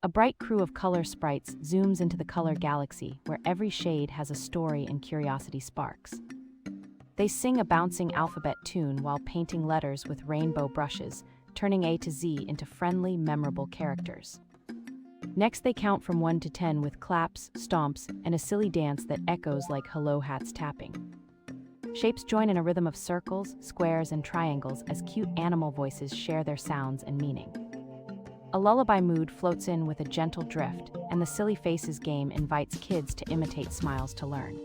A bright crew of color sprites zooms into the color galaxy, where every shade has a story and curiosity sparks. They sing a bouncing alphabet tune while painting letters with rainbow brushes, turning A to Z into friendly, memorable characters. Next, they count from 1 to 10 with claps, stomps, and a silly dance that echoes like hello hats tapping. Shapes join in a rhythm of circles, squares, and triangles as cute animal voices share their sounds and meaning. A lullaby mood floats in with a gentle drift, and the Silly Faces game invites kids to imitate smiles to learn.